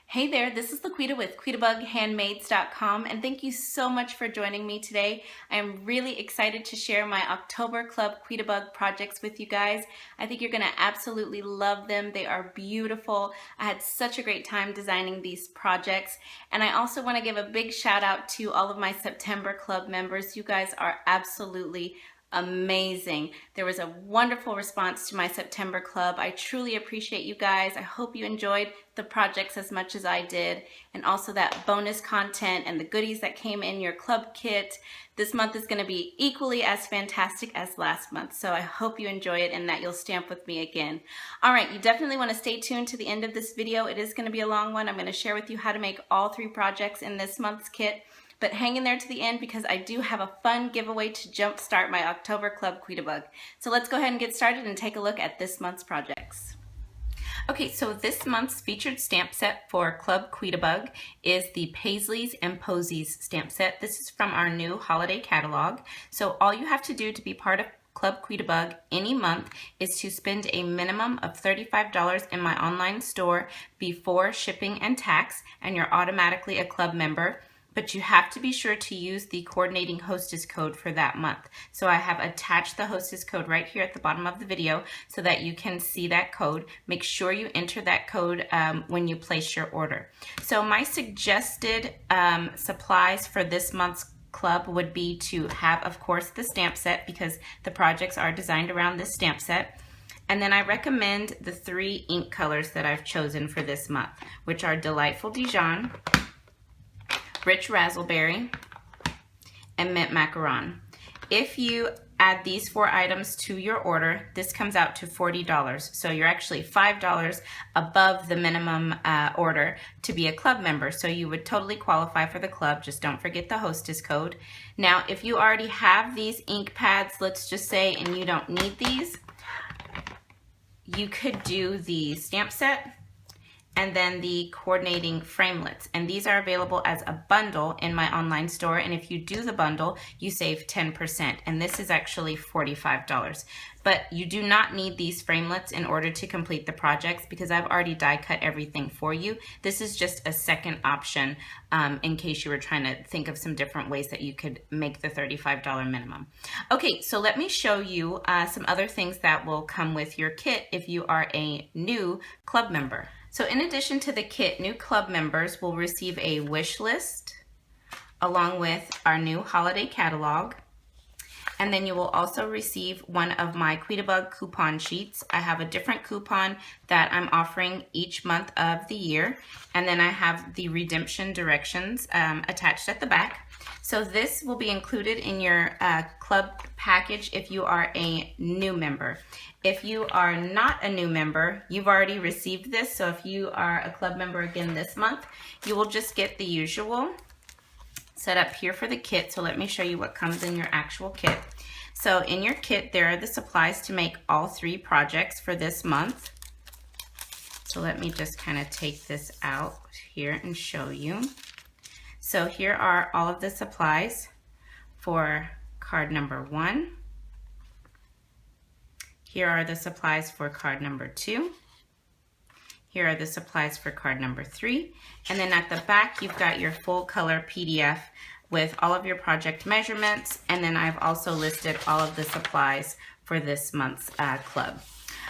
Hey there, this is LaQuita with QuitabugHandmaids.com, and thank you so much for joining me today. I am really excited to share my October Club Quitabug projects with you guys. I think you're going to absolutely love them. They are beautiful. I had such a great time designing these projects, and I also want to give a big shout out to all of my September Club members. You guys are absolutely amazing. There was a wonderful response to my September Club. I truly appreciate you guys. I hope you enjoyed the projects as much as I did, and also that bonus content and the goodies that came in your club kit. This month is going to be equally as fantastic as last month, so I hope you enjoy it and that you'll stamp with me again. All right, you definitely want to stay tuned to the end of this video. It is going to be a long one. I'm going to share with you how to make all 3 projects in this month's kit. But hang in there to the end because I do have a fun giveaway to jumpstart my October Club Quitabug. So let's go ahead and get started and take a look at this month's projects. Okay, so this month's featured stamp set for Club Quitabug is the Paisleys and Posies stamp set. This is from our new holiday catalog. So all you have to do to be part of Club Quitabug any month is to spend a minimum of $35 in my online store before shipping and tax, and you're automatically a club member. But you have to be sure to use the coordinating hostess code for that month. So I have attached the hostess code right here at the bottom of the video so that you can see that code. Make sure you enter that code when you place your order. So my suggested supplies for this month's club would be to have, of course, the stamp set because the projects are designed around this stamp set. And then I recommend the 3 ink colors that I've chosen for this month, which are Delightful Dijon, Rich Razzleberry, and Mint Macaron. If you add these 4 items to your order, this comes out to $40. So you're actually $5 above the minimum order to be a club member. So you would totally qualify for the club. Just don't forget the hostess code. Now, if you already have these ink pads, let's just say, and you don't need these, you could do the stamp set and then the coordinating framelits. And these are available as a bundle in my online store. And if you do the bundle, you save 10%. And this is actually $45. But you do not need these framelits in order to complete the projects because I've already die cut everything for you. This is just a second option in case you were trying to think of some different ways that you could make the $35 minimum. Okay, so let me show you some other things that will come with your kit if you are a new club member. So in addition to the kit, new club members will receive a wish list along with our new holiday catalog. And then you will also receive one of my Quitabug coupon sheets. I have a different coupon that I'm offering each month of the year. And then I have the redemption directions attached at the back. So this will be included in your club package if you are a new member. If you are not a new member, you've already received this. So if you are a club member again this month, you will just get the usual set up here for the kit. So let me show you what comes in your actual kit. So in your kit, there are the supplies to make all 3 projects for this month. So let me just kind of take this out here and show you. So here are all of the supplies for card number 1. Here are the supplies for card number 2. Here are the supplies for card number 3. And then at the back, you've got your full color PDF with all of your project measurements. And then I've also listed all of the supplies for this month's club.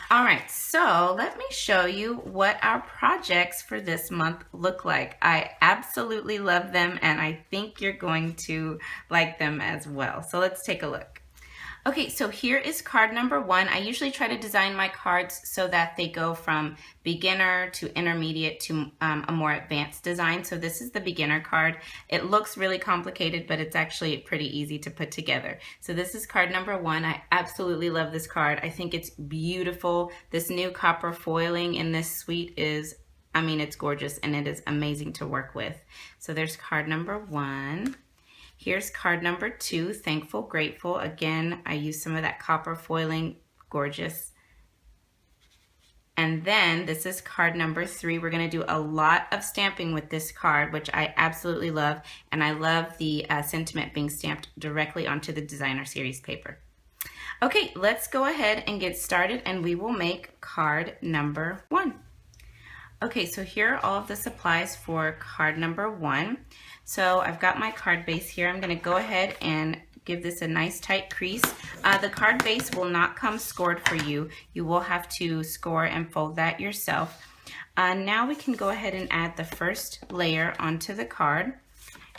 All right, so let me show you what our projects for this month look like. I absolutely love them, and I think you're going to like them as well. So let's take a look. Okay, so here is card number 1. I usually try to design my cards so that they go from beginner to intermediate to a more advanced design. So this is the beginner card. It looks really complicated, but it's actually pretty easy to put together. So this is card number 1. I absolutely love this card. I think it's beautiful. This new copper foiling in this suite is, I mean, it's gorgeous and it is amazing to work with. So there's card number 1. Here's card number 2, Thankful, Grateful. Again, I used some of that copper foiling, gorgeous. And then this is card number 3. We're gonna do a lot of stamping with this card, which I absolutely love. And I love the sentiment being stamped directly onto the designer series paper. Okay, let's go ahead and get started and we will make card number 1. Okay, so here are all of the supplies for card number 1. So I've got my card base here. I'm going to go ahead and give this a nice tight crease. The card base will not come scored for you. You will have to score and fold that yourself. Now we can go ahead and add the first layer onto the card.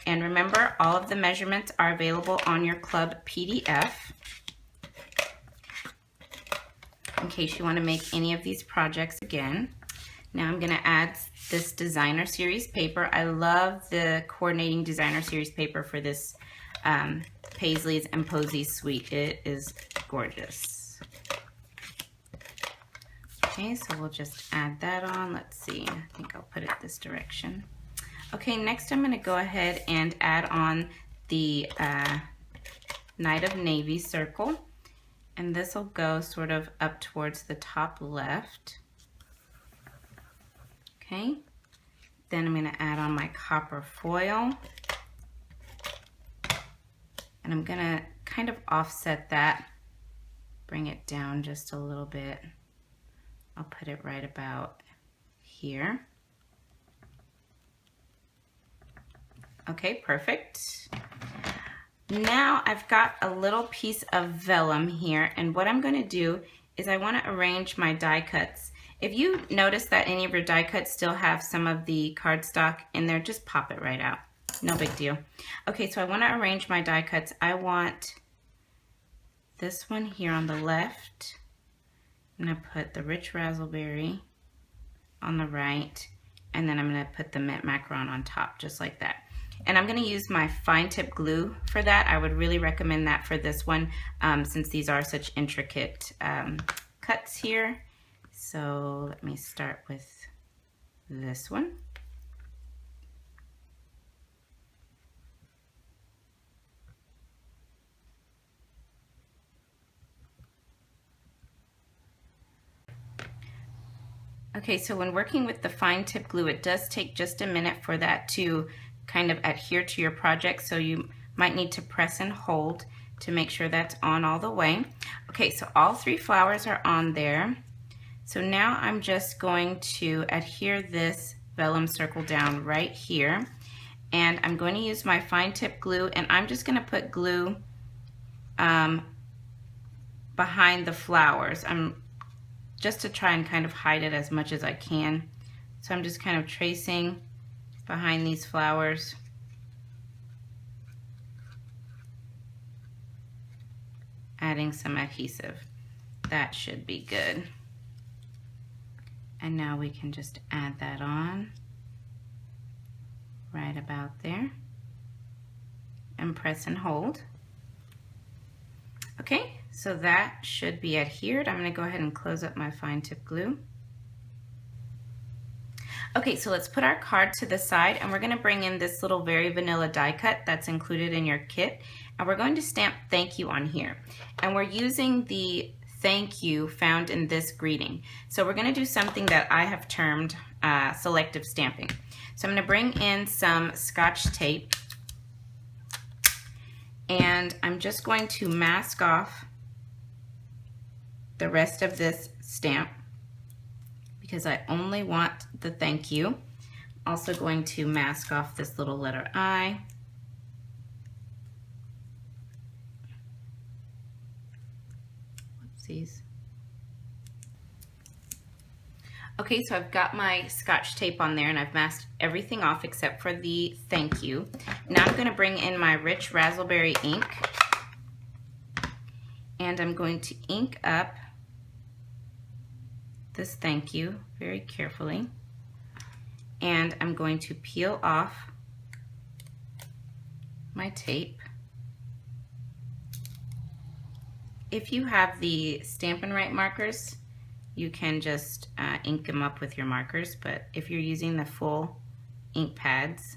And remember, all of the measurements are available on your club PDF in case you want to make any of these projects again. Now I'm going to add this designer series paper. I love the coordinating designer series paper for this Paisleys and Posies suite. It is gorgeous. Okay, so we'll just add that on. Let's see, I think I'll put it this direction. Okay, next I'm going to go ahead and add on the Knight of Navy circle. And this will go sort of up towards the top left. Okay, then I'm going to add on my copper foil. And I'm going to kind of offset that, bring it down just a little bit. I'll put it right about here. Okay, perfect. Now I've got a little piece of vellum here, and what I'm going to do is I want to arrange my die cuts. If you notice that any of your die cuts still have some of the cardstock in there, just pop it right out. No big deal. Okay, so I want to arrange my die cuts. I want this one here on the left. I'm going to put the rich raspberry on the right, and then I'm going to put the mint macaron on top, just like that. And I'm going to use my fine tip glue for that. I would really recommend that for this one since these are such intricate cuts here. So let me start with this one. Okay, so when working with the fine tip glue, it does take just a minute for that to kind of adhere to your project, so you might need to press and hold to make sure that's on all the way. Okay, so all 3 flowers are on there. So now I'm just going to adhere this vellum circle down right here, and I'm going to use my fine tip glue, and I'm just going to put glue behind the flowers. Just to try and kind of hide it as much as I can. So I'm just kind of tracing behind these flowers. Adding some adhesive. That should be good. And now we can just add that on right about there and press and hold. Okay, so that should be adhered. I'm going to go ahead and close up my fine tip glue. Okay, so let's put our card to the side, and we're going to bring in this little very vanilla die cut that's included in your kit, and we're going to stamp thank you on here. And we're using the thank you found in this greeting. So we're going to do something that I have termed selective stamping. So I'm going to bring in some Scotch tape, and I'm just going to mask off the rest of this stamp because I only want the thank you. Also going to mask off this little letter I. Whoopsies. Okay, so I've got my Scotch tape on there and I've masked everything off except for the thank you. Now I'm going to bring in my rich raspberry ink, and I'm going to ink up this thank you very carefully, and I'm going to peel off my tape. If you have the Stampin' Right markers, you can just ink them up with your markers, but if you're using the full ink pads,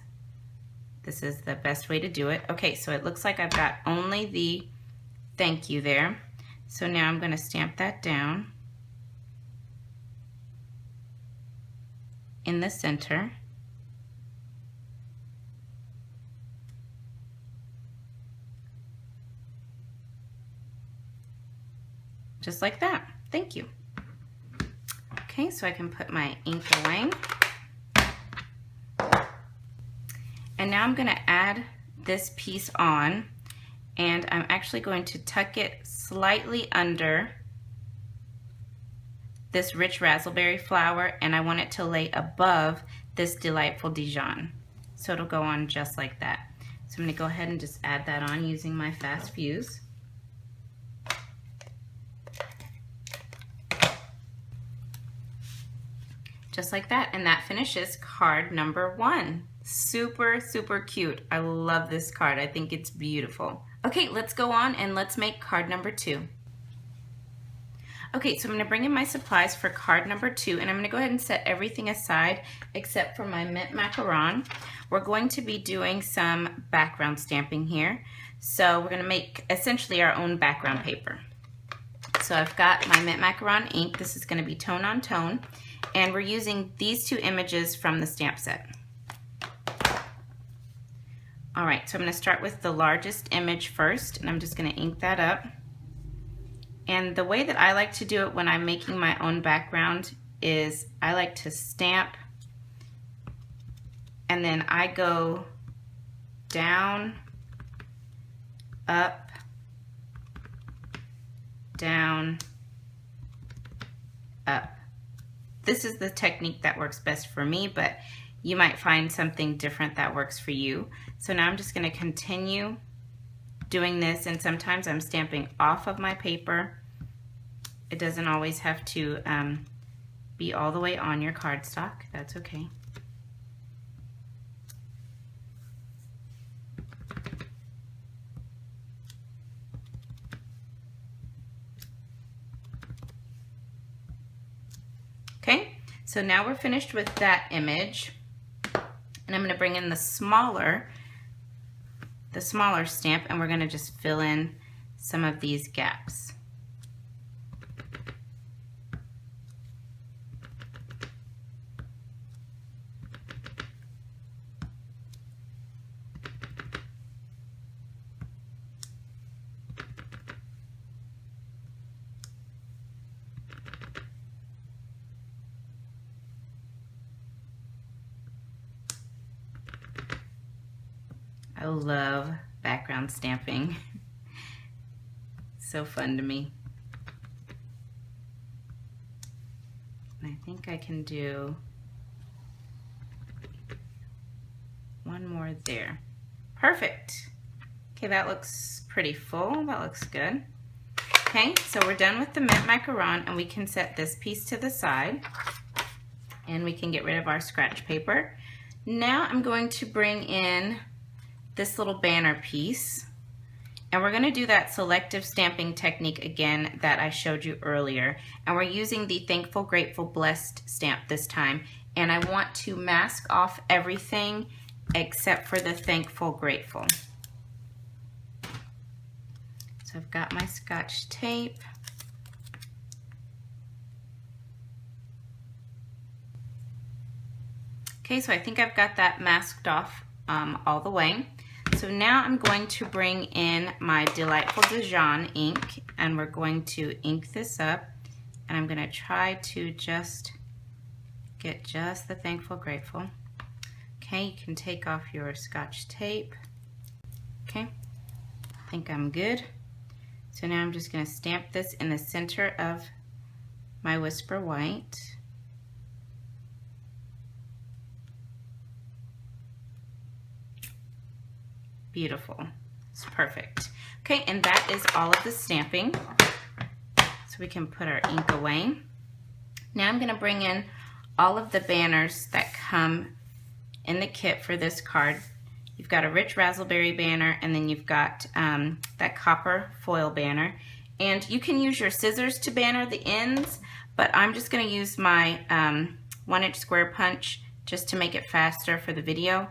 this is the best way to do it. Okay, so it looks like I've got only the thank you there. So now I'm going to stamp that down in the center. Just like that. Thank you. Okay, so I can put my ink away. And now I'm going to add this piece on, and I'm actually going to tuck it slightly under this rich raspberry flower, and I want it to lay above this delightful Dijon. So it'll go on just like that. So I'm going to go ahead and just add that on using my fast fuse. Just like that, and that finishes card number 1. Super, super cute. I love this card. I think it's beautiful. Okay, let's go on and let's make card number 2. Okay, so I'm going to bring in my supplies for card number 2, and I'm going to go ahead and set everything aside except for my mint macaron. We're going to be doing some background stamping here. So we're going to make essentially our own background paper. So I've got my mint macaron ink. This is going to be tone on tone, and we're using these 2 images from the stamp set. All right, so I'm going to start with the largest image first, and I'm just going to ink that up. And the way that I like to do it when I'm making my own background is I like to stamp, and then I go down, up, down, up. This is the technique that works best for me, but you might find something different that works for you. So now I'm just going to continue doing this, and sometimes I'm stamping off of my paper. It doesn't always have to be all the way on your cardstock. That's okay. Okay, so now we're finished with that image, and I'm going to bring in the smaller stamp, and we're going to just fill in some of these gaps. I love background stamping. So fun to me. And I think I can do one more there. Perfect. Okay, that looks pretty full. That looks good. Okay, so we're done with the mint macaron, and we can set this piece to the side, and we can get rid of our scratch paper. Now I'm going to bring in this little banner piece, and we're going to do that selective stamping technique again that I showed you earlier, and we're using the Thankful, Grateful, Blessed stamp this time, and I want to mask off everything except for the Thankful, Grateful. So I've got my Scotch tape. Okay, so I think I've got that masked off all the way. So now I'm going to bring in my Delightful Dijon ink, and we're going to ink this up, and I'm going to try to just get just the Thankful, Grateful. Okay, you can take off your Scotch tape. Okay, I think I'm good. So now I'm just going to stamp this in the center of my Whisper White. Beautiful. It's perfect. Okay, and that is all of the stamping. So we can put our ink away. Now I'm going to bring in all of the banners that come in the kit for this card. You've got a rich raspberry banner, and then you've got that copper foil banner. And you can use your scissors to banner the ends, but I'm just going to use my 1-inch square punch just to make it faster for the video.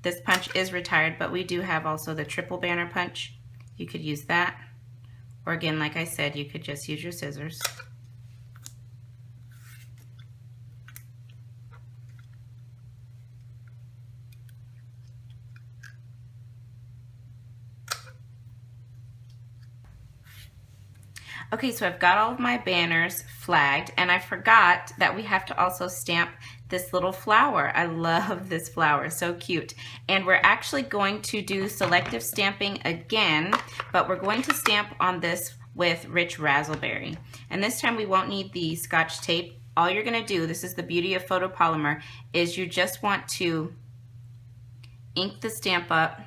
This punch is retired, but we do have also the triple banner punch. You could use that. Or again, like I said, you could just use your scissors. Okay, so I've got all of my banners flagged, and I forgot that we have to also stamp this little flower. I love this flower, so cute. And we're actually going to do selective stamping again, but we're going to stamp on this with rich raspberry. And this time we won't need the Scotch tape. All you're gonna do, this is the beauty of photopolymer, is you just want to ink the stamp up,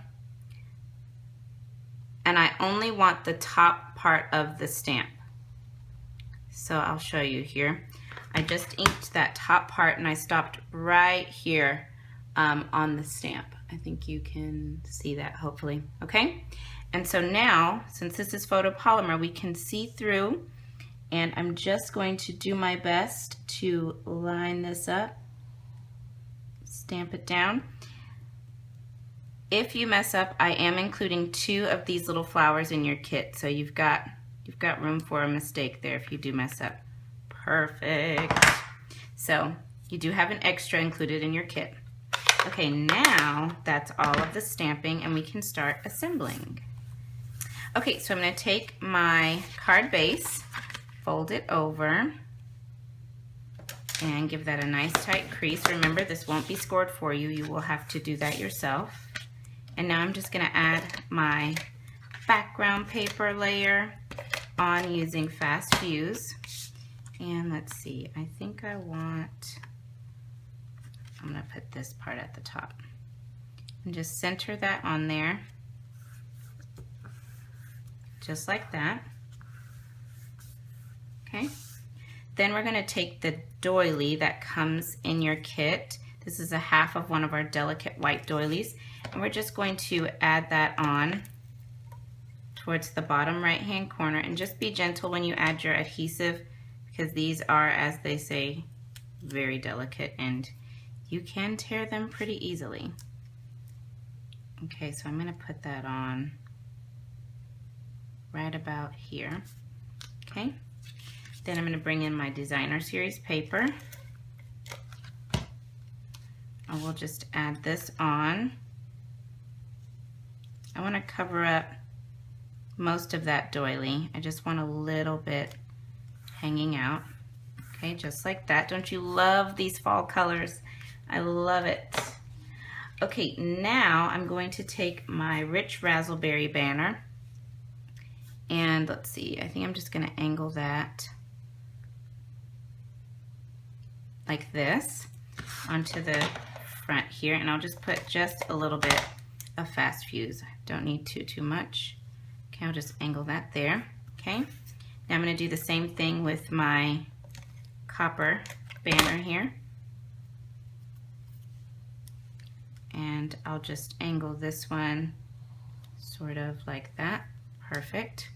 and I only want the top part of the stamp. So I'll show you here. I just inked that top part and I stopped right here on the stamp. I think you can see that hopefully, okay? And so now, since this is photopolymer, we can see through, and I'm just going to do my best to line this up, stamp it down. If you mess up, I am including 2 of these little flowers in your kit, so you've got room for a mistake there if you do mess up. Perfect. So you do have an extra included in your kit. Okay, now that's all of the stamping and we can start assembling. Okay, so I'm going to take my card base, fold it over, and give that a nice tight crease. Remember, this won't be scored for you. You will have to do that yourself. And now I'm just going to add my background paper layer on using Fast Fuse. And let's see, I think I'm going to put this part at the top. And just center that on there. Just like that. Okay. Then we're going to take the doily that comes in your kit. This is a half of one of our delicate white doilies. And we're just going to add that on towards the bottom right hand corner. And just be gentle when you add your adhesive, because these are, as they say, very delicate and you can tear them pretty easily. Okay, so I'm going to put that on right about here. Okay, then I'm going to bring in my designer series paper. I will just add this on. I want to cover up most of that doily. I just want a little bit hanging out. Okay, just like that. Don't you love these fall colors? I love it. Okay, now I'm going to take my rich raspberry banner, and let's see, I think I'm just going to angle that like this onto the front here, and I'll just put just a little bit of Fast Fuse. Don't need too much. Okay, I'll just angle that there. Okay, now I'm going to do the same thing with my copper banner here, and I'll just angle this one sort of like that. Perfect.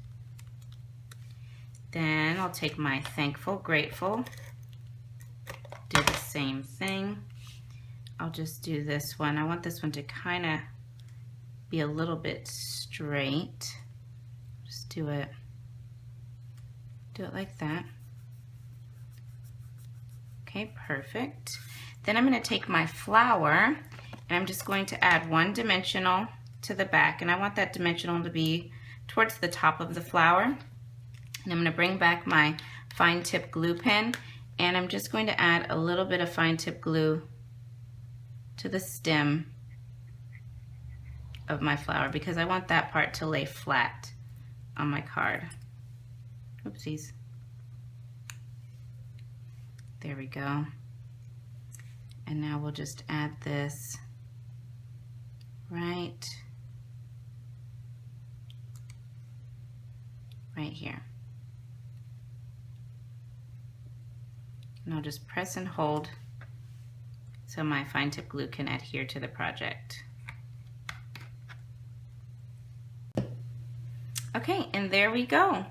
Then I'll take my thankful, grateful, do the same thing. I'll just do this one. I want this one to kind of be a little bit straight. Just do it like that. Okay, perfect. Then I'm going to take my flower and I'm just going to add 1 dimensional to the back, and I want that dimensional to be towards the top of the flower. And I'm going to bring back my fine tip glue pen, and I'm just going to add a little bit of fine tip glue to the stem of my flower because I want that part to lay flat on my card. Oopsies. There we go. And now we'll just add this right here. And I'll just press and hold so my fine tip glue can adhere to the project. Okay, and there we go.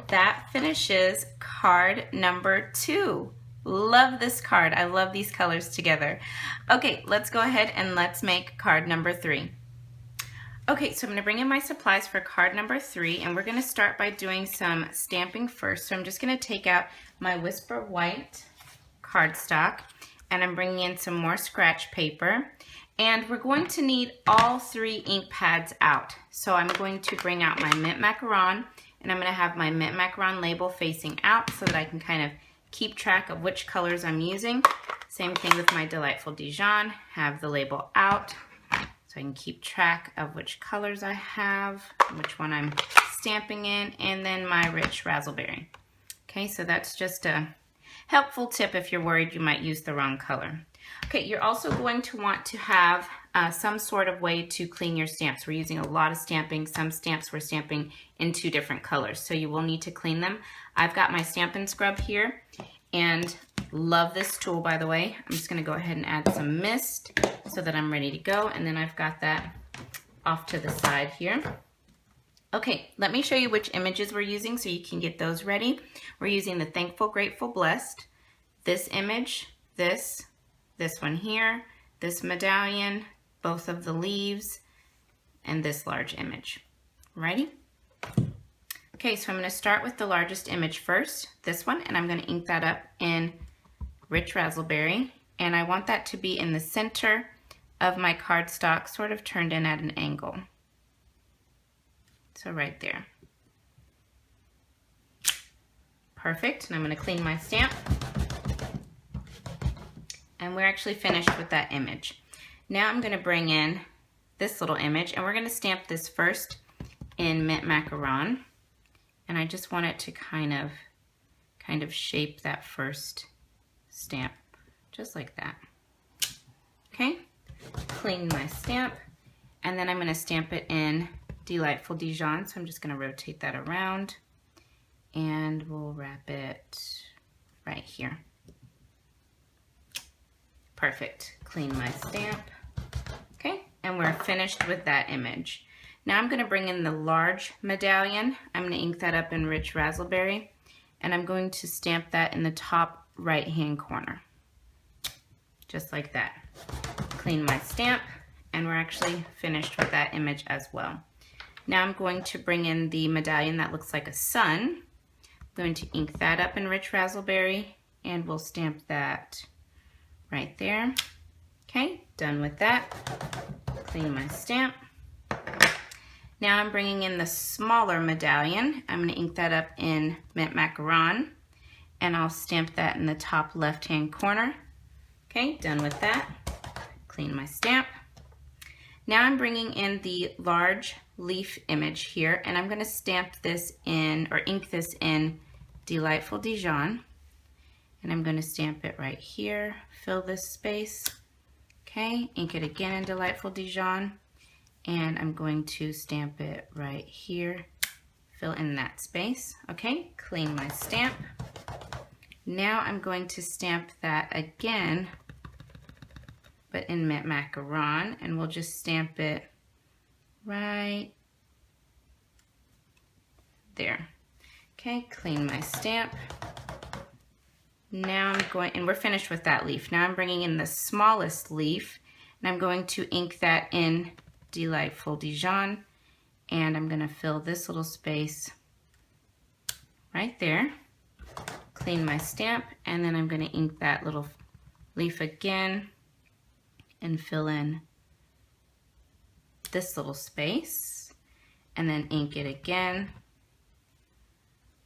That finishes card number 2. Love this card. I love these colors together. Okay, let's go ahead and let's make card number 3. Okay, so I'm going to bring in my supplies for card number 3, and we're going to start by doing some stamping first. So I'm just going to take out my Whisper White cardstock, and I'm bringing in some more scratch paper, and we're going to need all 3 ink pads out. So I'm going to bring out my Mint Macaron, and I'm going to have my Mint Macaron label facing out so that I can kind of keep track of which colors I'm using. Same thing with my Delightful Dijon. Have the label out so I can keep track of which colors I have, which one I'm stamping in, and then my rich raspberry. Okay, so that's just a helpful tip if you're worried you might use the wrong color. Okay, you're also going to want to have some sort of way to clean your stamps. We're using a lot of stamping. Some stamps we're stamping in 2 different colors, so you will need to clean them. I've got my Stampin' Scrub here, and love this tool, by the way. I'm just going to go ahead and add some mist so that I'm ready to go, and then I've got that off to the side here. Okay, let me show you which images we're using so you can get those ready. We're using the Thankful, Grateful, Blessed, this image, this one here, this medallion, both of the leaves, and this large image. Ready? Okay, so I'm going to start with the largest image first, this one, and I'm going to ink that up in Rich Raspberry, and I want that to be in the center of my cardstock, sort of turned in at an angle. So right there. Perfect, and I'm going to clean my stamp. And we're actually finished with that image. Now I'm going to bring in this little image, and we're going to stamp this first in Mint Macaron. And I just want it to kind of shape that first stamp, just like that. Okay, clean my stamp, and then I'm going to stamp it in Delightful Dijon. So I'm just going to rotate that around, and we'll wrap it right here. Perfect. Clean my stamp. Okay, and we're finished with that image. Now I'm going to bring in the large medallion. I'm going to ink that up in Rich Raspberry, and I'm going to stamp that in the top right-hand corner, just like that. Clean my stamp, and we're actually finished with that image as well. Now I'm going to bring in the medallion that looks like a sun. I'm going to ink that up in Rich Raspberry, and we'll stamp that right there. Okay, done with that. Clean my stamp. Now I'm bringing in the smaller medallion. I'm going to ink that up in Mint Macaron, and I'll stamp that in the top left-hand corner. Okay, done with that. Clean my stamp. Now I'm bringing in the large leaf image here, and I'm going to stamp this in, or ink this in Delightful Dijon. And I'm going to stamp it right here, fill this space. Okay, ink it again in Delightful Dijon, and I'm going to stamp it right here, fill in that space. Okay, clean my stamp. Now I'm going to stamp that again, but in Mint Macaron, and we'll just stamp it right there. Okay, clean my stamp. Now I'm going, and we're finished with that leaf. Now I'm bringing in the smallest leaf, and I'm going to ink that in Delightful Dijon, and I'm going to fill this little space right there. Clean my stamp, and then I'm going to ink that little leaf again and fill in this little space, and then ink it again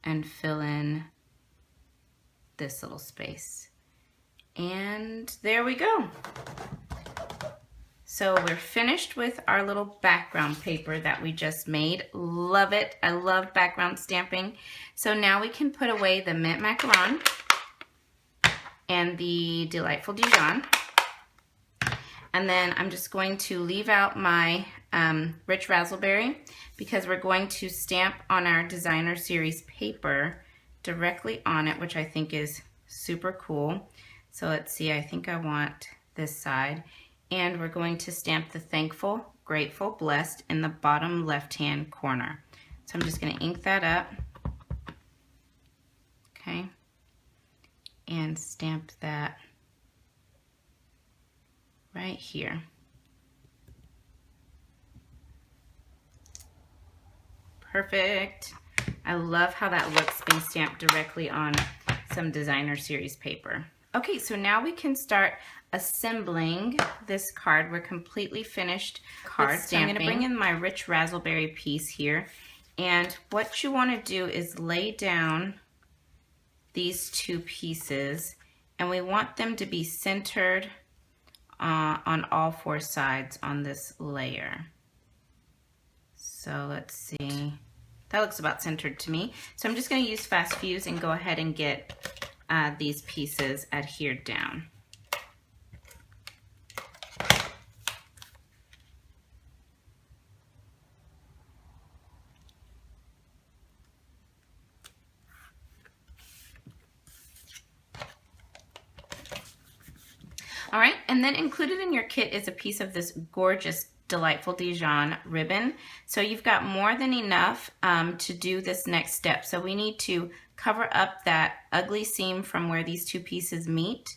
and fill in this little space. And there we go. So we're finished with our little background paper that we just made. Love it. I love background stamping. So now we can put away the Mint Macaron and the Delightful Dijon. And then I'm just going to leave out my Rich Raspberry because we're going to stamp on our Designer Series paper directly on it, which I think is super cool. So let's see, I think I want this side. And we're going to stamp the Thankful, Grateful, Blessed in the bottom left-hand corner. So I'm just going to ink that up. Okay. And stamp that right here. Perfect. I love how that looks being stamped directly on some Designer Series paper. Okay, so now we can start assembling this card. We're completely finished card stamping. I'm going to bring in my Rich Raspberry piece here, and what you want to do is lay down these two pieces, and we want them to be centered on all 4 sides on this layer. So let's see, that looks about centered to me. So I'm just going to use Fast Fuse and go ahead and get these pieces adhered down. All right, and then included in your kit is a piece of this gorgeous, delightful Dijon ribbon. So you've got more than enough to do this next step. So we need to cover up that ugly seam from where these 2 pieces meet.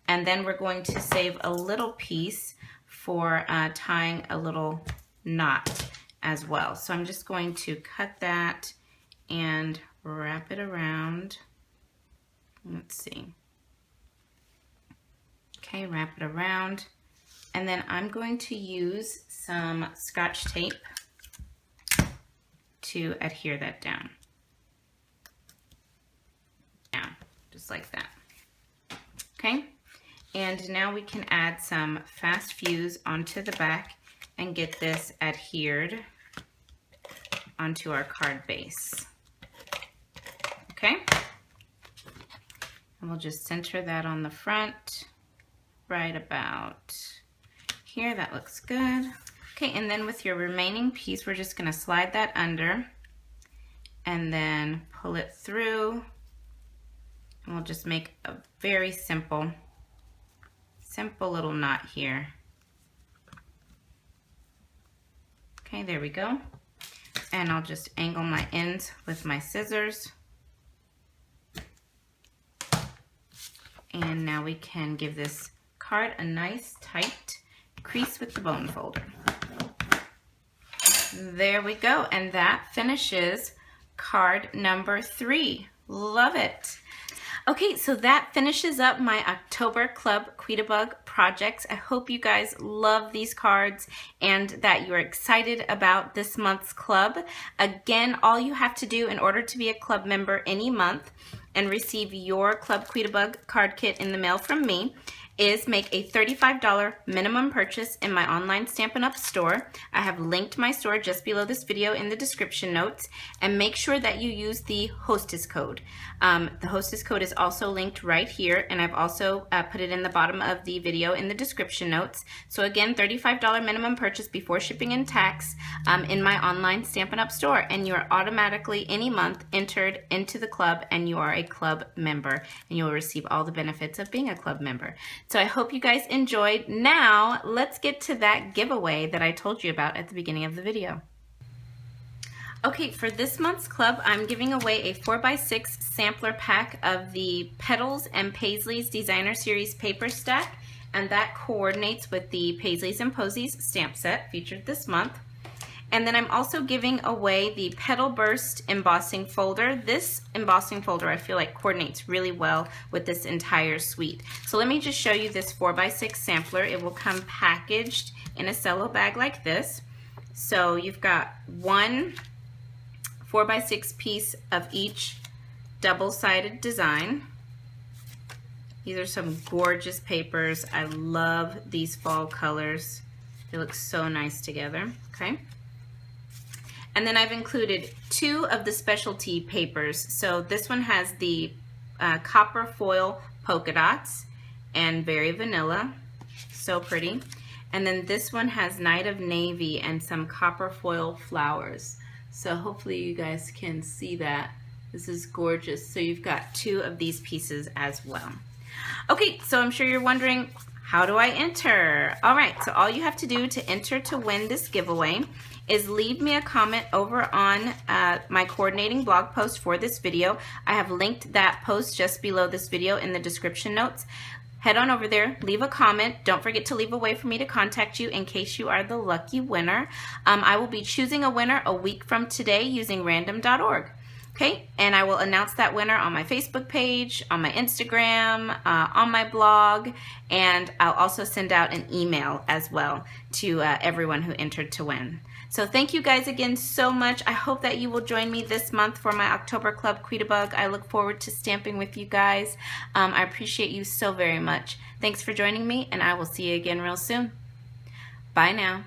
And then we're going to save a little piece for tying a little knot as well. So I'm just going to cut that and wrap it around. Let's see. Okay, wrap it around, and then I'm going to use some Scotch tape to adhere that down. Down, just like that. Okay, and now we can add some Fast Fuse onto the back and get this adhered onto our card base. Okay, and we'll just center that on the front. Right about here, that looks good. Okay, and then with your remaining piece, we're just gonna slide that under and then pull it through. And we'll just make a very simple little knot here. Okay, there we go. And I'll just angle my ends with my scissors. And now we can give this card a nice tight crease with the bone folder. There we go, and that finishes card number 3. Love it. Okay, so that finishes up my October Club Quitabug projects. I hope you guys love these cards and that you're excited about this month's club. Again, all you have to do in order to be a club member any month and receive your Club Quitabug card kit in the mail from me is make a $35 minimum purchase in my online Stampin' Up! Store. I have linked my store just below this video in the description notes, and make sure that you use the hostess code. The hostess code is also linked right here, and I've also put it in the bottom of the video in the description notes. So again, $35 minimum purchase before shipping and tax in my online Stampin' Up! Store, and you are automatically any month entered into the club, and you are a club member, and you will receive all the benefits of being a club member. So I hope you guys enjoyed. Now let's get to that giveaway that I told you about at the beginning of the video. Okay, for this month's club, I'm giving away a 4x6 sampler pack of the Paisleys and Posies Designer Series paper stack, and that coordinates with the Paisleys and Posies stamp set featured this month. And then I'm also giving away the Petal Burst embossing folder. This embossing folder I feel like coordinates really well with this entire suite. So let me just show you this 4x6 sampler. It will come packaged in a cello bag like this. So you've got one 4x6 piece of each double-sided design. These are some gorgeous papers. I love these fall colors. They look so nice together, okay? And then I've included 2 of the specialty papers. So this one has the copper foil polka dots and very vanilla, so pretty. And then this one has Night of Navy and some copper foil flowers. So hopefully you guys can see that. This is gorgeous. So you've got 2 of these pieces as well. Okay, so I'm sure you're wondering, how do I enter? All right, so all you have to do to enter to win this giveaway is leave me a comment over on my coordinating blog post for this video. I have linked that post just below this video in the description notes. Head on over there, leave a comment. Don't forget to leave a way for me to contact you in case you are the lucky winner. I will be choosing a winner a week from today using random.org. Okay, and I will announce that winner on my Facebook page, on my Instagram, on my blog, and I'll also send out an email as well to everyone who entered to win. So thank you guys again so much. I hope that you will join me this month for my October Club Quitabug. I look forward to stamping with you guys. I appreciate you so very much. Thanks for joining me, and I will see you again real soon. Bye now.